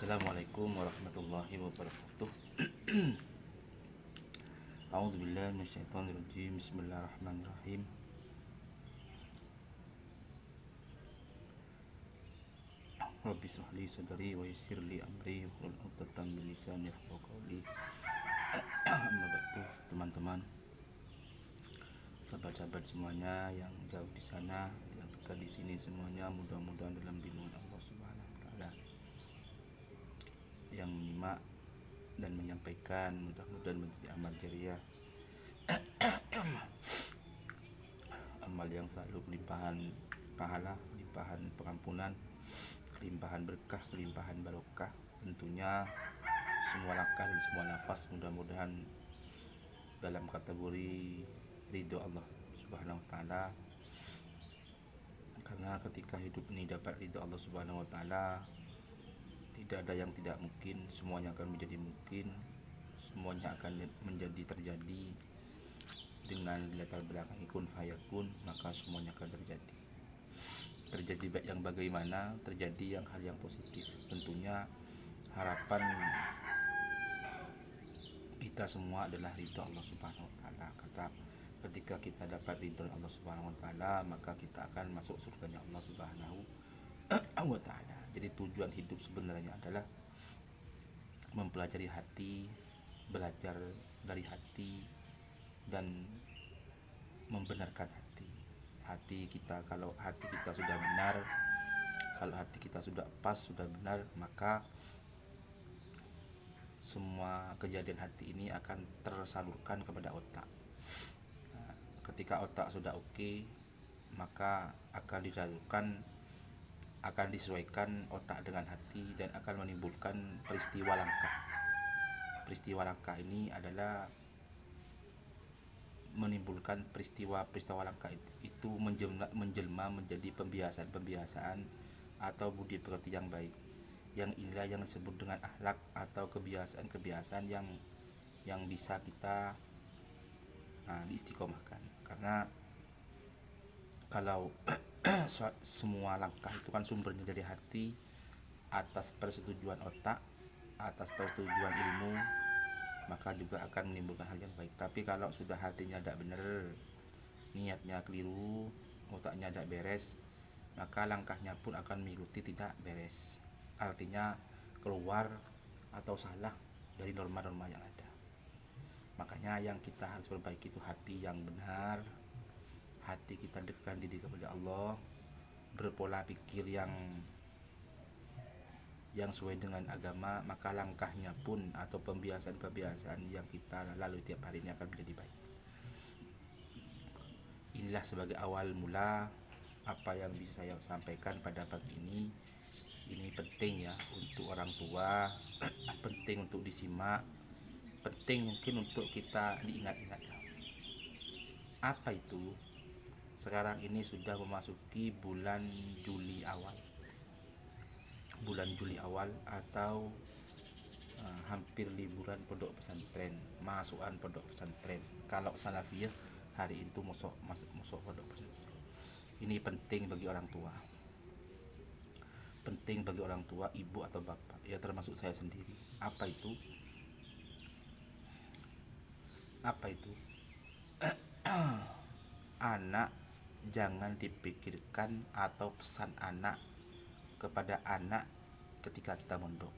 Assalamualaikum warahmatullahi wabarakatuh. A'udzubillahi minasyaitonirrajim. Bismillahirrahmanirrahim. Rabbi shrah li sadri wa yassir li amri wahlul 'uqdatam min lisani yafqahu qawli. Amma ba'du, teman-teman, sahabat-sahabat semuanya yang jauh di sana, yang dekat di sini semuanya, mudah-mudahan dalam lindungan Allah Subhanahu wa taala. Yang menyimak dan menyampaikan mudah-mudahan menjadi amal jariah, amal yang selalu limpahan pahala, limpahan pengampunan, limpahan berkah, limpahan barokah. Tentunya semua langkah dan semua nafas mudah-mudahan dalam kategori ridho Allah Subhanahu wa taala. Karena ketika hidup ini dapat ridho Allah Subhanahu wa taala, tidak ada yang tidak mungkin, semuanya akan menjadi mungkin, semuanya akan menjadi terjadi dengan latar belakang kun fayakun, maka semuanya akan terjadi. Terjadi baik yang bagaimana, terjadi yang hal yang positif. Tentunya harapan kita semua adalah ridho Allah Subhanahu wa taala. Kata ketika kita dapat ridho Allah Subhanahu wa taala, maka kita akan masuk surganya Allah Subhanahu wa taala. Jadi tujuan hidup sebenarnya adalah mempelajari hati, belajar dari hati, dan membenarkan hati. Hati kita, kalau hati kita sudah benar, kalau hati kita sudah pas, sudah benar, maka semua kejadian hati ini akan tersalurkan kepada otak. Nah, ketika otak sudah oke, maka akan disalurkan, akan disesuaikan otak dengan hati dan akan menimbulkan peristiwa langkah. Peristiwa langkah ini adalah menimbulkan peristiwa langkah itu menjelma menjadi pembiasaan atau budi pekerti yang baik. Yang inilah yang disebut dengan akhlak atau kebiasaan yang bisa kita diistiqomahkan. Karena kalau semua langkah itu kan sumbernya dari hati, atas persetujuan otak, atas persetujuan ilmu, maka juga akan menimbulkan hal yang baik. Tapi kalau sudah hatinya tidak benar, niatnya keliru, otaknya tidak beres, maka langkahnya pun akan mengikuti tidak beres. Artinya keluar atau salah dari norma-norma yang ada. Makanya yang kita harus perbaiki itu hati yang benar, hati kita dekatkan diri kepada Allah, berpola pikir yang sesuai dengan agama, maka langkahnya pun atau pembiasaan yang kita lalui tiap hari ini akan menjadi baik. Inilah sebagai awal mula apa yang bisa saya sampaikan pada pagi ini. Ini penting ya untuk orang tua, penting untuk disimak, penting mungkin untuk kita diingat-ingat. Apa itu? Sekarang ini sudah memasuki bulan Juli awal atau hampir liburan pondok pesantren, masukan pondok pesantren. Kalau salafiyah hari itu masuk pondok pesantren. Ini penting bagi orang tua, penting bagi orang tua, ibu atau bapak, ya termasuk saya sendiri. Apa itu? Anak jangan dipikirkan atau pesan anak kepada anak ketika kita mondok.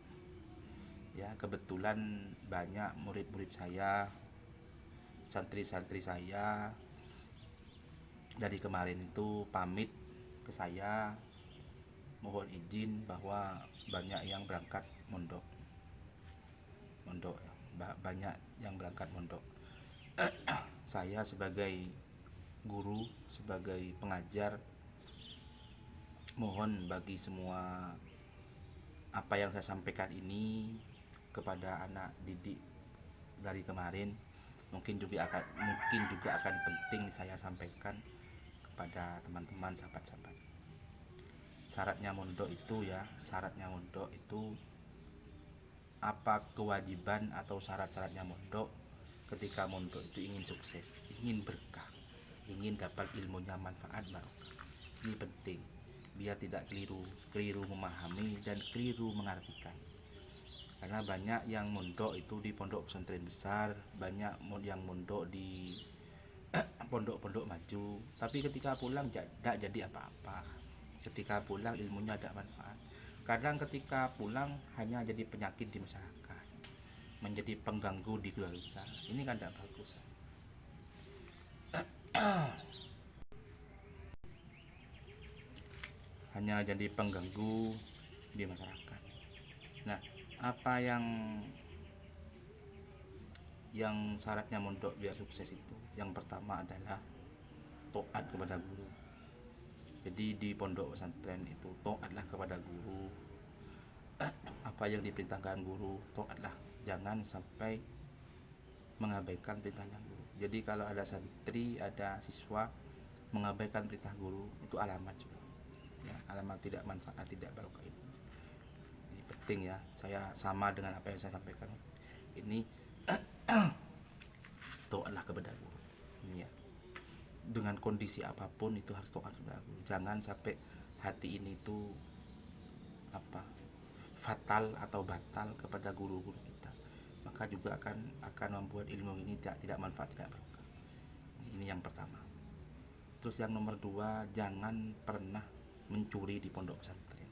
Ya, kebetulan banyak murid-murid saya, santri-santri saya dari kemarin itu pamit ke saya, mohon izin bahwa banyak yang berangkat mondok banyak yang berangkat mondok. Saya sebagai guru, sebagai pengajar, mohon bagi semua apa yang saya sampaikan ini kepada anak didik dari kemarin, mungkin juga akan penting saya sampaikan kepada teman-teman, sahabat-sahabat. Syaratnya mondok itu apa kewajiban atau syarat-syaratnya mondok. Ketika mondok itu ingin sukses, ingin berkah, ingin dapat ilmunya manfaat barokah. Ini penting biar tidak keliru memahami dan keliru mengartikan. Karena banyak yang mondok itu di pondok pesantren besar, banyak yang mondok di pondok-pondok maju, tapi ketika pulang tidak jadi apa-apa. Ketika pulang ilmunya ada manfaat. Kadang ketika pulang hanya jadi penyakit di masyarakat, menjadi pengganggu di keluarga. Ini kan tidak bagus. Hanya jadi pengganggu di masyarakat. Nah, apa yang syaratnya mondok biar sukses itu? Yang pertama adalah taat kepada guru. Jadi di pondok pesantren itu taatlah kepada guru. Apa yang diperintahkan guru taatlah, jangan sampai mengabaikan perintahnya guru. Jadi kalau ada santri, ada siswa mengabaikan perintah guru, itu alamat juga ya, alamat tidak manfaat, tidak barokah. Ini penting ya, saya sama dengan apa yang saya sampaikan ini. Taatlah kepada guru ini ya, dengan kondisi apapun itu harus taat kepada guru. Jangan sampai hati ini tuh apa, fatal atau batal kepada guru-guru kita, maka juga akan membuat ilmu ini tidak manfaat, tidak barokah. Ini yang pertama. Terus yang nomor dua, jangan pernah mencuri di pondok pesantren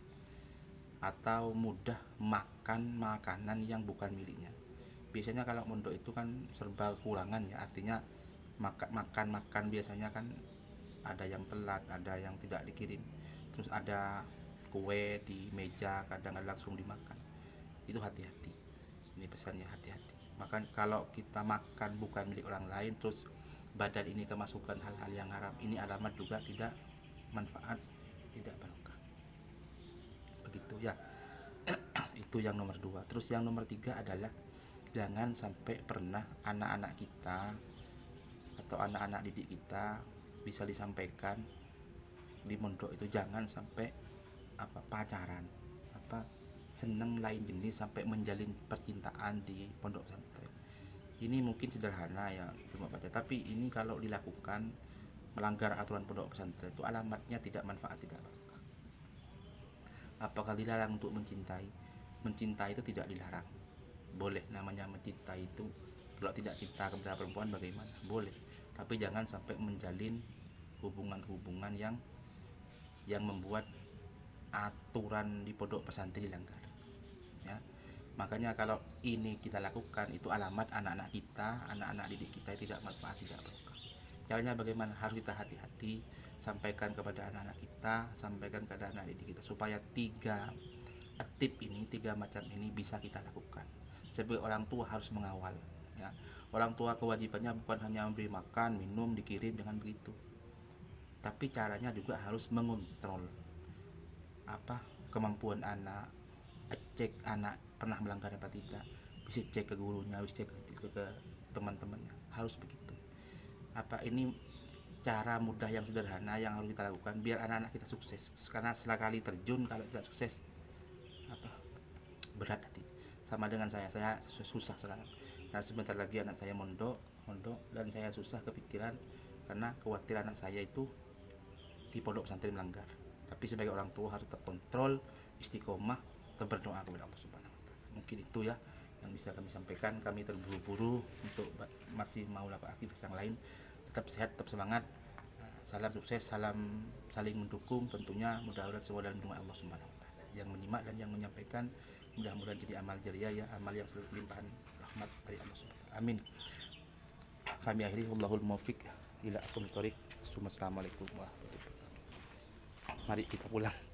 atau mudah makan makanan yang bukan miliknya. Biasanya kalau mondok itu kan serba kekurangan ya, artinya makan biasanya kan ada yang telat, ada yang tidak dikirim, terus ada kue di meja kadang langsung dimakan. Itu hati-hati, ini pesannya, hati-hati. Maka kalau kita makan bukan milik orang lain, terus badan ini kemasukan hal-hal yang haram, ini alamat juga tidak manfaat, tidak barokah. Begitu ya. Itu yang nomor dua. Terus yang nomor tiga adalah jangan sampai pernah anak-anak kita atau anak-anak didik kita bisa disampaikan di mondok itu jangan sampai pacaran, seneng lain jenis, sampai menjalin percintaan di pondok pesantren. Ini mungkin sederhana ya cuma baca, tapi ini kalau dilakukan melanggar aturan pondok pesantren itu alamatnya tidak manfaat, tidak barokah. Apakah dilarang untuk mencintai? Mencintai itu tidak dilarang, boleh namanya mencintai itu. Kalau tidak cinta kepada perempuan bagaimana? Boleh, tapi jangan sampai menjalin hubungan-hubungan yang membuat aturan di pondok pesantren dilanggar ya. Makanya kalau ini kita lakukan, itu alamat anak-anak kita, anak-anak didik kita tidak manfaat, tidak barokah. Caranya bagaimana? Harus kita hati-hati, sampaikan kepada anak-anak kita, sampaikan kepada anak didik kita, supaya tiga macam ini bisa kita lakukan. Sebagai orang tua harus mengawal ya. Orang tua kewajibannya bukan hanya memberi makan, minum, dikirim dengan begitu, tapi caranya juga harus mengontrol kemampuan anak, cek anak pernah melanggar apa tidak, bisa cek ke gurunya, bisa cek ke teman-temannya, harus begitu. Ini cara mudah yang sederhana yang harus kita lakukan biar anak-anak kita sukses. Karena sekali terjun kalau tidak sukses berat hati. Sama dengan saya susah sekarang. Nah sebentar lagi anak saya mondok dan saya susah kepikiran karena khawatir anak saya itu di pondok pesantren melanggar. Tapi sebagai orang tua harus terkontrol, istiqomah, berdoa kepada Allah Subhanahu wa taala. Mungkin itu ya yang bisa kami sampaikan. Kami terburu-buru untuk masih mau lakukan aktivitas yang lain. Tetap sehat, tetap semangat. Salam sukses, salam saling mendukung tentunya. Mudah-mudahan semua dalam lindungan Allah Subhanahu wa taala. Yang menyimak dan yang menyampaikan mudah-mudahan jadi amal jariah ya, amal yang selalu limpahan rahmat dari Allah Subhanahu wa taala. Amin. Kami akhiri, wallahul muwaffiq ila aqwamit thoriq. Assalamualaikum warahmatullahi wabarakatuh. Mari kita pulang.